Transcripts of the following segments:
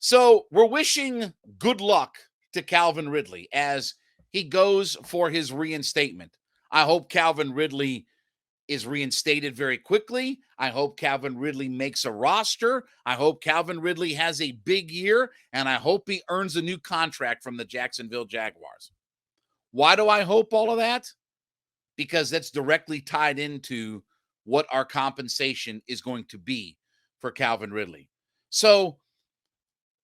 So we're wishing good luck to Calvin Ridley as he goes for his reinstatement. I hope Calvin Ridley is reinstated very quickly. I hope Calvin Ridley makes a roster. I hope Calvin Ridley has a big year, and I hope he earns a new contract from the Jacksonville Jaguars. Why do I hope all of that? Because that's directly tied into what our compensation is going to be for Calvin Ridley. So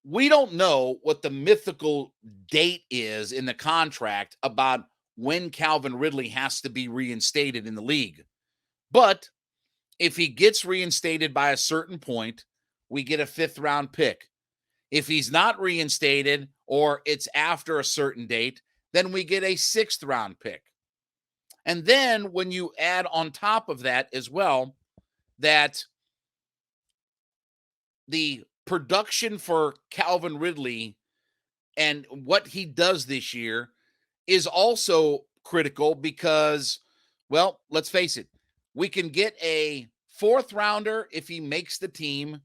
we don't know what the mythical date is in the contract about when Calvin Ridley has to be reinstated in the league. But if he gets reinstated by a certain point, we get a 5th-round pick. If he's not reinstated or it's after a certain date, then we get a 6th-round pick. And then when you add on top of that as well, that the production for Calvin Ridley and what he does this year is also critical because, well, let's face it, we can get a 4th-rounder if he makes the team.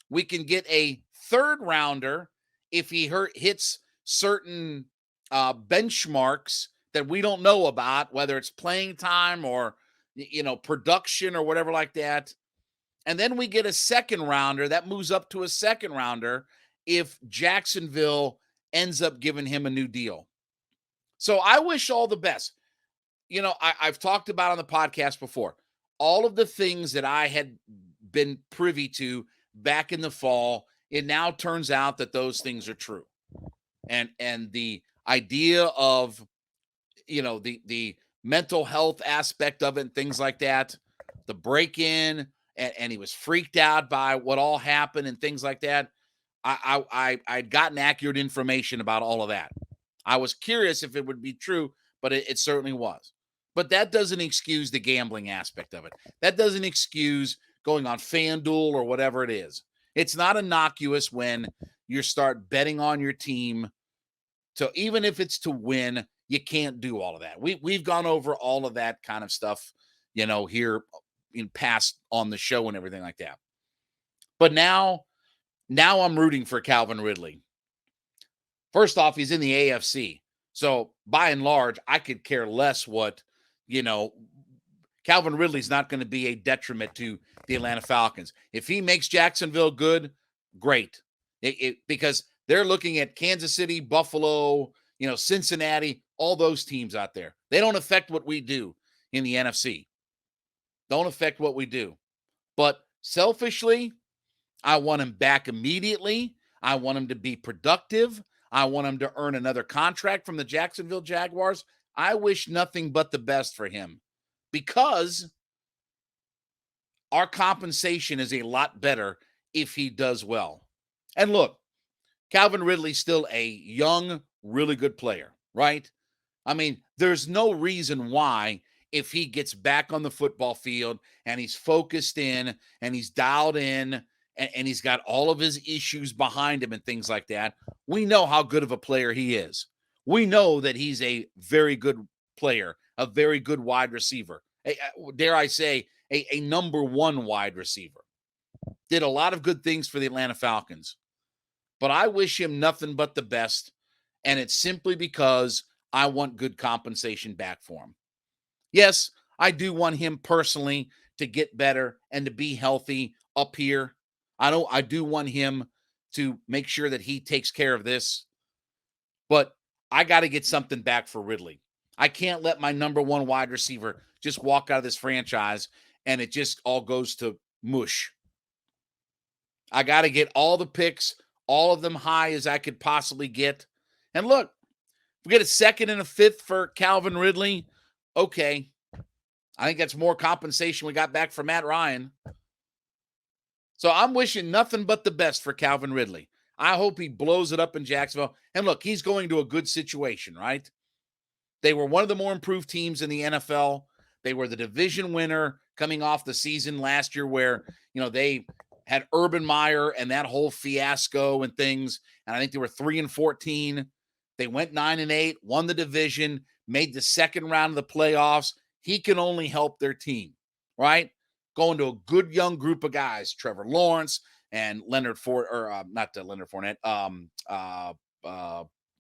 We can get a 3rd-rounder if he hits certain benchmarks that we don't know about, whether it's playing time or, production or whatever like that. And then we get a 2nd-rounder that moves up to a 2nd-rounder if Jacksonville ends up giving him a new deal. So I wish all the best. I've talked about on the podcast before, all of the things that I had been privy to back in the fall, it now turns out that those things are true. And the idea of, the mental health aspect of it and things like that, the break-in, and he was freaked out by what all happened and things like that. I'd gotten accurate information about all of that. I was curious if it would be true, but it certainly was. But that doesn't excuse the gambling aspect of it. That doesn't excuse going on FanDuel or whatever it is. It's not innocuous when you start betting on your team. So even if it's to win, you can't do all of that. We've gone over all of that kind of stuff, here in past on the show and everything like that. But now I'm rooting for Calvin Ridley. First off, he's in the AFC. So by and large, I could care less what, Calvin Ridley's not going to be a detriment to the Atlanta Falcons. If he makes Jacksonville good, great. Because they're looking at Kansas City, Buffalo, Cincinnati, all those teams out there. They don't affect what we do in the NFC. Don't affect what we do. But selfishly, I want him back immediately. I want him to be productive. I want him to earn another contract from the Jacksonville Jaguars. I wish nothing but the best for him because our compensation is a lot better if he does well. And look, Calvin Ridley's still a young, really good player, right? I mean, there's no reason why if he gets back on the football field and he's focused in and he's dialed in and he's got all of his issues behind him and things like that, we know how good of a player he is. We know that he's a very good player, a very good wide receiver. Dare I say, a number one wide receiver. Did a lot of good things for the Atlanta Falcons. But I wish him nothing but the best, and it's simply because I want good compensation back for him. Yes, I do want him personally to get better and to be healthy up here. I do want him to make sure that he takes care of this. But I got to get something back for Ridley. I can't let my number one wide receiver just walk out of this franchise and it just all goes to mush. I got to get all the picks, all of them high as I could possibly get. And look, if we get a 2nd and a 5th for Calvin Ridley, okay. I think that's more compensation we got back from Matt Ryan. So I'm wishing nothing but the best for Calvin Ridley. I hope he blows it up in Jacksonville. And look, he's going to a good situation, right? They were one of the more improved teams in the NFL. They were the division winner coming off the season last year where, they had Urban Meyer and that whole fiasco and things. And I think they were 3-14. They went 9-8, won the division, made the 2nd round of the playoffs. He can only help their team, right? Going to a good young group of guys, Trevor Lawrence, and Leonard Ford, or not Leonard Fournette,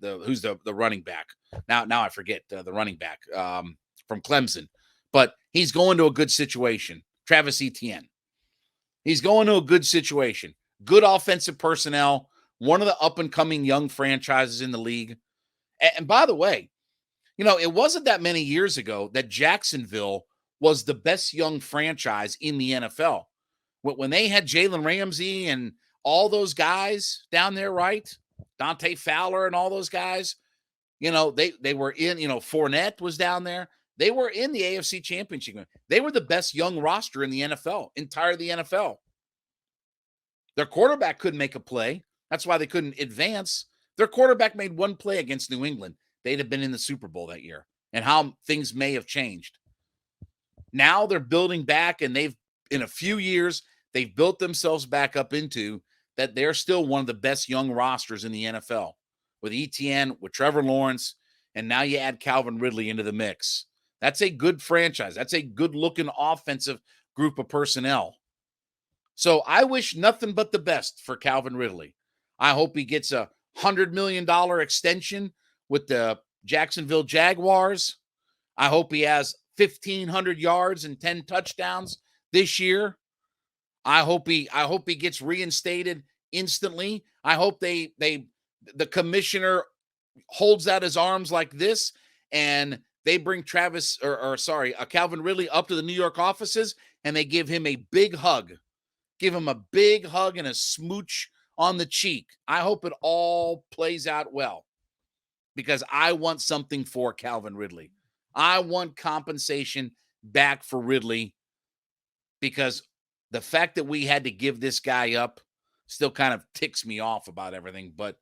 who's the running back. Now I forget the running back from Clemson, but he's going to a good situation. Travis Etienne. He's going to a good situation. Good offensive personnel. One of the up-and-coming young franchises in the league. And by the way, it wasn't that many years ago that Jacksonville was the best young franchise in the NFL. When they had Jalen Ramsey and all those guys down there, right? Dante Fowler and all those guys, they were in, Fournette was down there. They were in the AFC Championship. They were the best young roster in the NFL, entire the NFL. Their quarterback couldn't make a play. That's why they couldn't advance. Their quarterback made one play against New England. They'd have been in the Super Bowl that year, and how things may have changed. Now they're building back, and in a few years, they've built themselves back up into that they're still one of the best young rosters in the NFL with Etienne, with Trevor Lawrence, and now you add Calvin Ridley into the mix. That's a good franchise. That's a good-looking offensive group of personnel. So I wish nothing but the best for Calvin Ridley. I hope he gets a $100 million extension with the Jacksonville Jaguars. I hope he has 1,500 yards and 10 touchdowns this year. I hope he gets reinstated instantly. I hope the commissioner holds out his arms like this, and they bring Calvin Ridley up to the New York offices, and they give him a big hug. Give him a big hug and a smooch on the cheek. I hope it all plays out well, because I want something for Calvin Ridley. I want compensation back for Ridley, because the fact that we had to give this guy up still kind of ticks me off about everything. But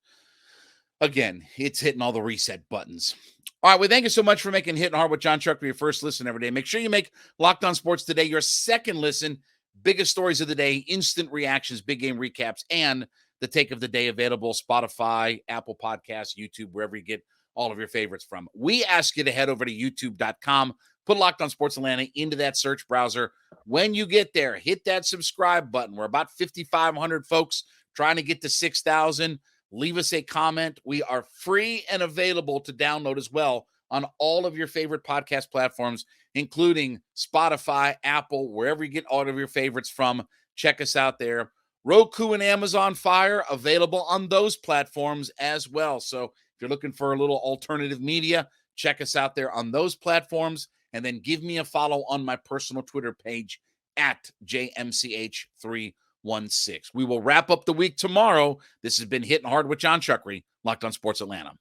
again, it's hitting all the reset buttons. All right, well, thank you so much for making Hittin' Hard with Jon Chuckery your first listen every day. Make sure you make Locked On Sports Today your second listen. Biggest stories of the day, instant reactions, big game recaps, and the take of the day available Spotify, Apple Podcasts, YouTube, wherever you get all of your favorites from. We ask you to head over to youtube.com, put Locked On Sports Atlanta into that search browser. When you get there, hit that subscribe button. We're about 5,500 folks trying to get to 6,000. Leave us a comment. We are free and available to download as well on all of your favorite podcast platforms, including Spotify, Apple, wherever you get all of your favorites from. Check us out there. Roku and Amazon Fire available on those platforms as well. So if you're looking for a little alternative media, check us out there on those platforms. And then give me a follow on my personal Twitter page at JMCH316. We will wrap up the week tomorrow. This has been Hittin' Hard with Jon Chuckery, Locked On Sports Atlanta.